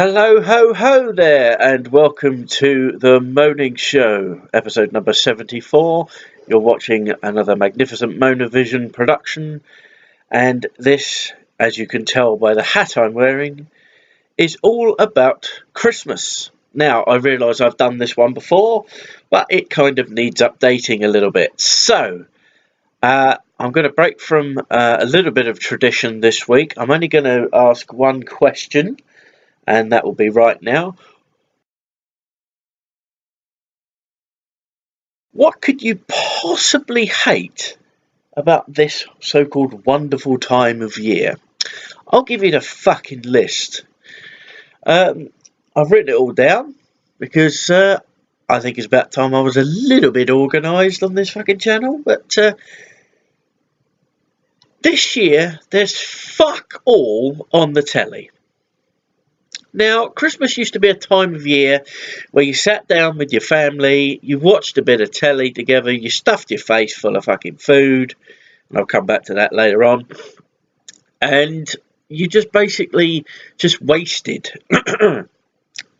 Hello, ho, ho there, and welcome to the Moaning Show, episode number 74. You're watching another magnificent Monavision production, and this, as you can tell by the hat I'm wearing, is all about Christmas. Now, I realise I've done this one before, but it kind of needs updating a little bit. So, I'm going to break from a little bit of tradition this week. I'm only going to ask one question, and that will be right now. What could you possibly hate about this so-called wonderful time of year? I'll give you the fucking list. I've written it all down because I think it's about time I was a little bit organised on this fucking channel. But this year, there's fuck all on the telly. Now, Christmas used to be a time of year where you sat down with your family, you watched a bit of telly together, you stuffed your face full of fucking food, and I'll come back to that later on, and you just basically just wasted.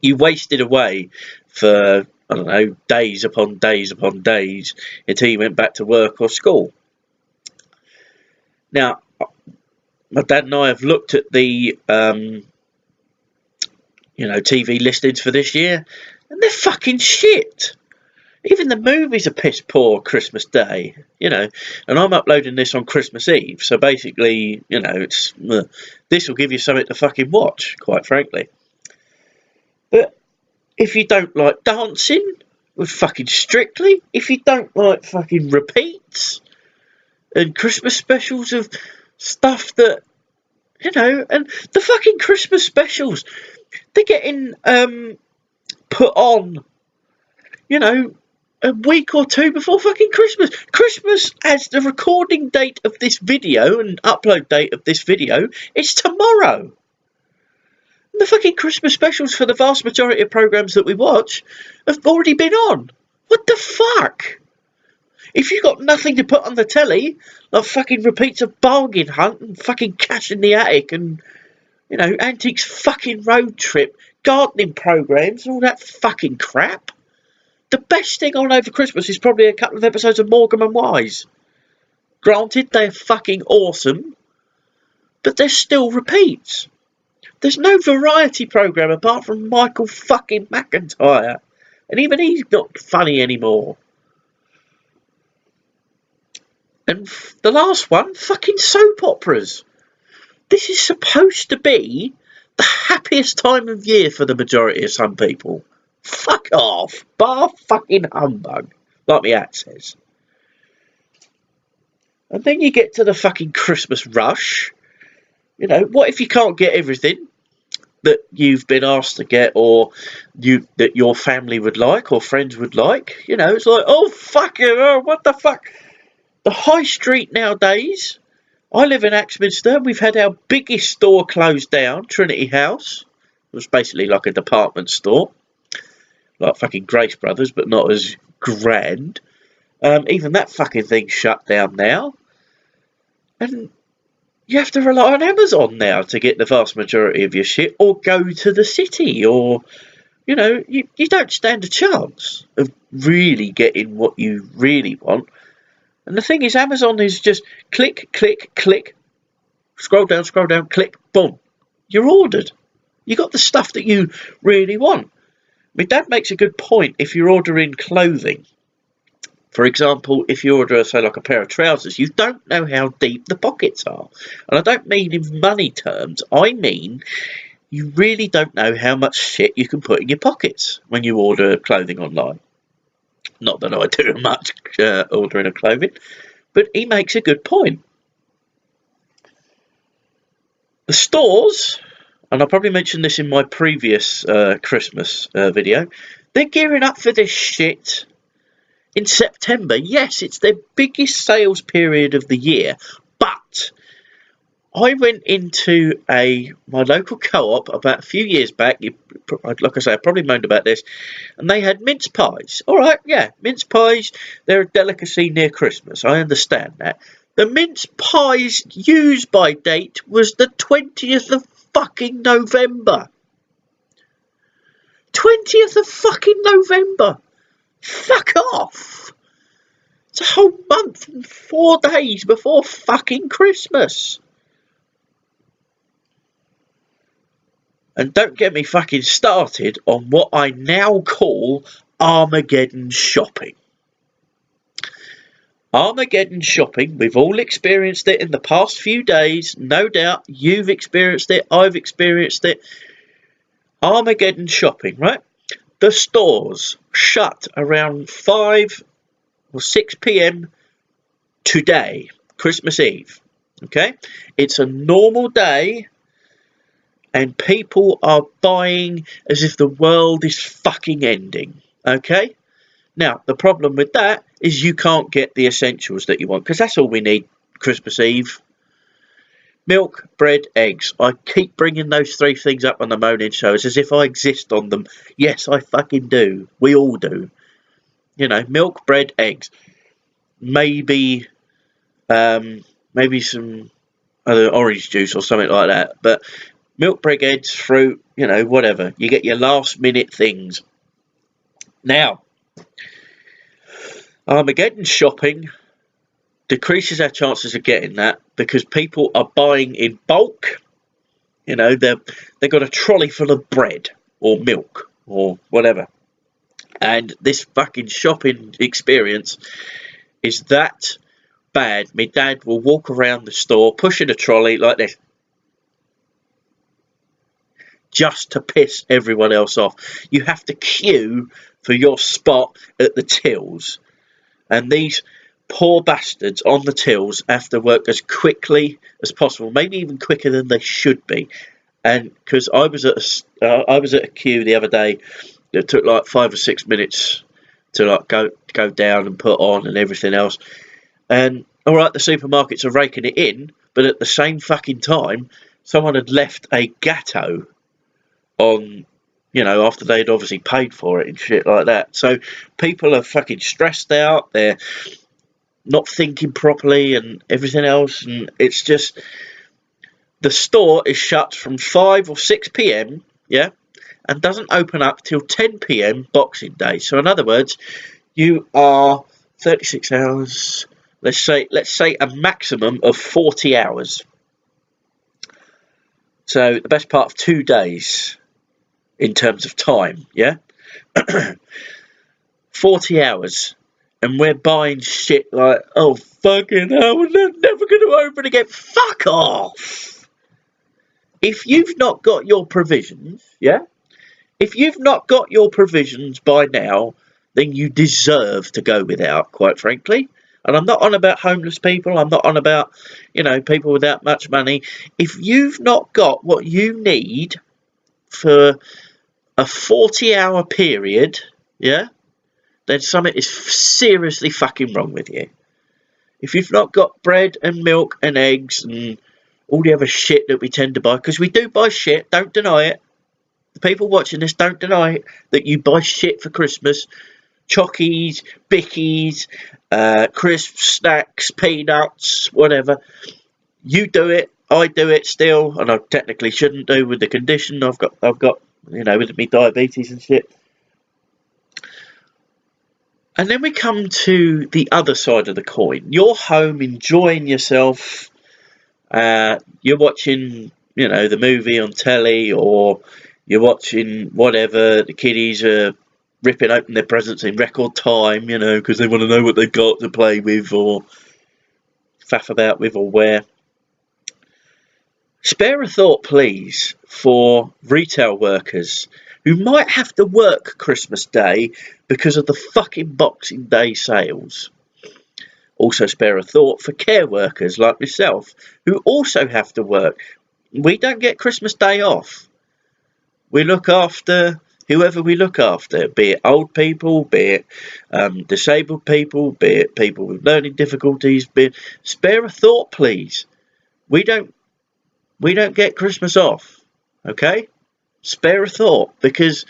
You wasted away for, I don't know, days upon days upon days until you went back to work or school. Now, my dad and I have looked at the TV listings for this year, and they're fucking shit. Even the movies are piss poor Christmas Day, and I'm uploading this on Christmas Eve, so basically, it's this will give you something to fucking watch, quite frankly. But if you don't like dancing with fucking Strictly, if you don't like fucking repeats and Christmas specials of stuff that, and the fucking Christmas specials, they're getting put on, a week or two before fucking Christmas. Christmas, as the recording date of this video and upload date of this video, is tomorrow. And the fucking Christmas specials for the vast majority of programmes that we watch have already been on. What the fuck? If you've got nothing to put on the telly, like fucking repeats of Bargain Hunt and fucking Cash in the Attic and, Antiques fucking Road Trip, gardening programmes and all that fucking crap, the best thing on over Christmas is probably a couple of episodes of Morecambe and Wise. Granted, they're fucking awesome, but they're still repeats. There's no variety programme apart from Michael fucking McIntyre, and even he's not funny anymore. And the last one, fucking soap operas. This is supposed to be the happiest time of year for the majority of some people. Fuck off. Bar fucking humbug, like my hat says. And then you get to the fucking Christmas rush. What if you can't get everything that you've been asked to get, or that your family would like or friends would like? It's like, oh fuck it, oh, what the fuck? The high street nowadays. I live in Axminster. We've had our biggest store closed down, Trinity House. It was basically like a department store, like fucking Grace Brothers, but not as grand. Even that fucking thing's shut down now. And you have to rely on Amazon now to get the vast majority of your shit, or go to the city, or, you don't stand a chance of really getting what you really want. And the thing is, Amazon is just click, click, click, scroll down, click, boom. You're ordered. You got the stuff that you really want. My dad makes a good point if you're ordering clothing. For example, if you order, say, like a pair of trousers, you don't know how deep the pockets are. And I don't mean in money terms. I mean, you really don't know how much shit you can put in your pockets when you order clothing online. Not that I do much ordering of clothing, but he makes a good point. The stores, and I probably mentioned this in my previous Christmas video, they're gearing up for this shit in September. Yes, it's their biggest sales period of the year, but I went into my local co-op about a few years back. Like I say, I probably moaned about this, and they had mince pies. All right, yeah, mince pies, they're a delicacy near Christmas. I understand that. The mince pies use by date was the 20th of fucking November. 20th of fucking November. Fuck off. It's a whole month and 4 days before fucking Christmas. And don't get me fucking started on what I now call Armageddon shopping. Armageddon shopping, we've all experienced it in the past few days. No doubt you've experienced it, I've experienced it. Armageddon shopping, right? The stores shut around 5 or 6 p.m. today, Christmas Eve. Okay? It's a normal day and people are buying as if the world is fucking ending. Okay? Now, the problem with that is you can't get the essentials that you want, because that's all we need Christmas Eve. Milk, bread, eggs. I keep bringing those 3 things up on the Moaning Show. It's as if I exist on them. Yes, I fucking do. We all do. You know, milk, bread, eggs. Maybe some other orange juice or something like that. But milk, bread, eggs, fruit, you know, whatever. You get your last minute things. Now, Armageddon shopping decreases our chances of getting that because people are buying in bulk. You know, they've got a trolley full of bread or milk or whatever. And this fucking shopping experience is that bad. My dad will walk around the store pushing a trolley like this, just to piss everyone else off. You have to queue for your spot at the tills. And these poor bastards on the tills have to work as quickly as possible, maybe even quicker than they should be. And because I was at a queue the other day that took like 5 or 6 minutes to like go down and put on and everything else. And all right, the supermarkets are raking it in, but at the same fucking time, someone had left a gatto on, you know, after they'd obviously paid for it and shit like that. So people are fucking stressed out. They're not thinking properly and everything else. And it's just, the store is shut from 5 or 6 p.m, yeah, and doesn't open up till 10 p.m. Boxing Day. So in other words, you are 36 hours, let's say a maximum of 40 hours. So the best part of 2 days in terms of time, yeah? 40 hours. And we're buying shit like, oh, fucking hell, they're never going to open again. Fuck off! If you've not got your provisions, yeah? If you've not got your provisions by now, then you deserve to go without, quite frankly. And I'm not on about homeless people. I'm not on about, you know, people without much money. If you've not got what you need for a 40-hour period, yeah, then something is seriously fucking wrong with you. If you've not got bread and milk and eggs and all the other shit that we tend to buy, because we do buy shit, don't deny it. The people watching this, don't deny it, that you buy shit for Christmas. Chockies, bickies, crisps, snacks, peanuts, whatever. You do it, I do it still, and I technically shouldn't do with the condition I've got, you know, with me diabetes and shit. And then we come to the other side of the coin. You're home enjoying yourself. You're watching, you know, the movie on telly, or you're watching whatever. The kiddies are ripping open their presents in record time, you know, because they want to know what they've got to play with or faff about with or wear. Spare a thought, please, for retail workers who might have to work Christmas Day because of the fucking Boxing Day sales. Also spare a thought for care workers like myself who also have to work. We don't get Christmas Day off. We look after whoever we look after, be it old people, be it disabled people, be it people with learning difficulties. Spare a thought, please. We don't get Christmas off, okay? Spare a thought, because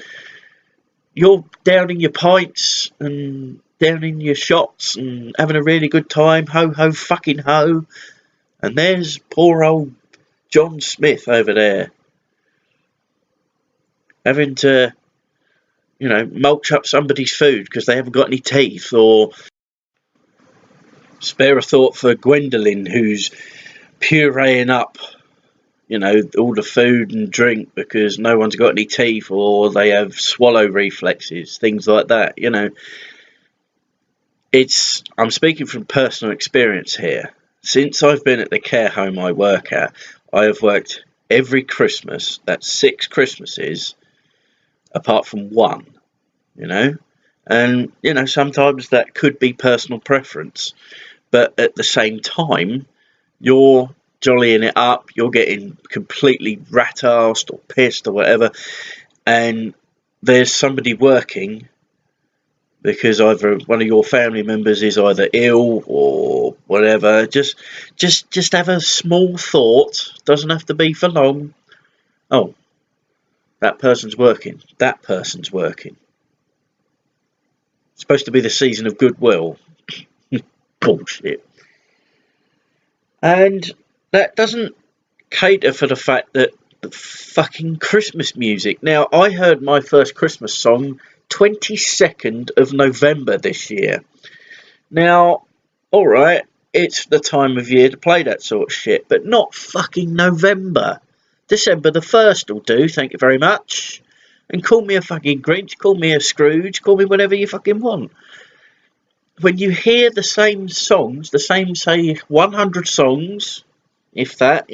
you're downing your pints and downing your shots and having a really good time, ho ho fucking ho, and there's poor old John Smith over there having to mulch up somebody's food because they haven't got any teeth, or spare a thought for Gwendolyn, who's pureeing up, all the food and drink because no one's got any teeth, or they have swallow reflexes, things like that. I'm speaking from personal experience here. Since I've been at the care home I work at, I have worked every Christmas. That's 6 Christmases, apart from one. And sometimes that could be personal preference, but at the same time, you're jollying it up, you're getting completely rat-arsed or pissed or whatever, and there's somebody working because either one of your family members is either ill or whatever. Just have a small thought, doesn't have to be for long. Oh, that person's working, it's supposed to be the season of goodwill. Bullshit. And that doesn't cater for the fact that the fucking Christmas music. Now, I heard my first Christmas song 22nd of November this year. Now, alright, it's the time of year to play that sort of shit, but not fucking November. December the 1st will do, thank you very much. And call me a fucking Grinch, call me a Scrooge, call me whatever you fucking want. When you hear the same songs, the same, say, 100 songs, if that,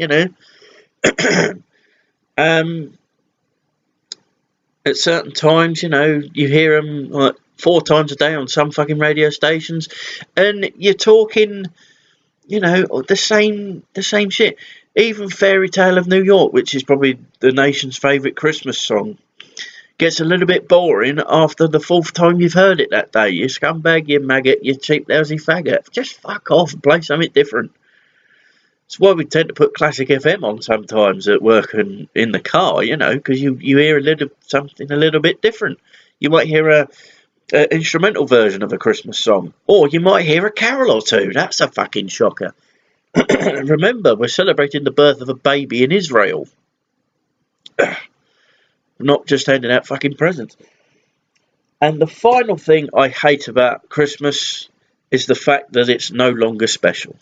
at certain times, you hear them like 4 times a day on some fucking radio stations, and you're talking, the same shit. Even Fairy Tale of New York, which is probably the nation's favourite Christmas song, gets a little bit boring after the 4th time you've heard it that day. You scumbag, you maggot, you cheap lousy faggot. Just fuck off and play something different. That's why we tend to put Classic FM on sometimes at work and in the car, because you hear something a little bit different. You might hear a instrumental version of a Christmas song, or you might hear a carol or two. That's a fucking shocker. Remember, we're celebrating the birth of a baby in Israel. Not just handing out fucking presents. And the final thing I hate about Christmas is the fact that it's no longer special.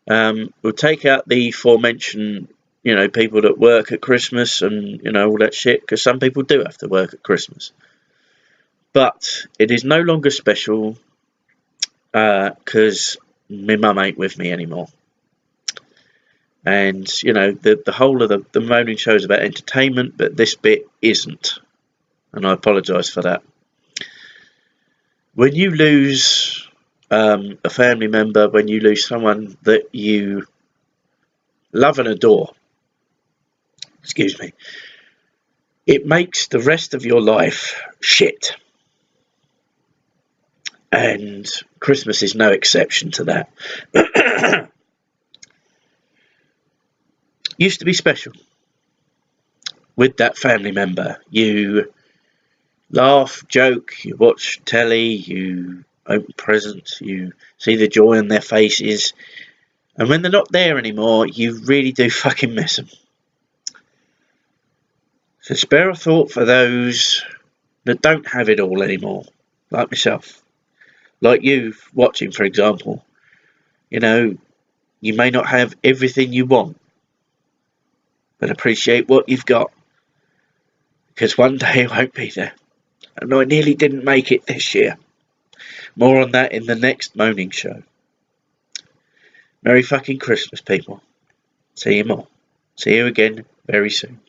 We'll take out the aforementioned, people that work at Christmas and, all that shit, because some people do have to work at Christmas. But it is no longer special because my mum ain't with me anymore. And, the whole of the Moaning Show is about entertainment, but this bit isn't. And I apologise for that. When you lose a family member, when you lose someone that you love and adore, it makes the rest of your life shit. And Christmas is no exception to that. Used to be special with that family member. You laugh, joke, you watch telly, you open presents, you see the joy on their faces, and when they're not there anymore, you really do fucking miss them. So spare a thought for those that don't have it all anymore, like myself, like you watching, for example. You may not have everything you want, but appreciate what you've got, because one day it won't be there. And I nearly didn't make it this year. More on that in the next Moaning Show. Merry fucking Christmas, people. See you again very soon.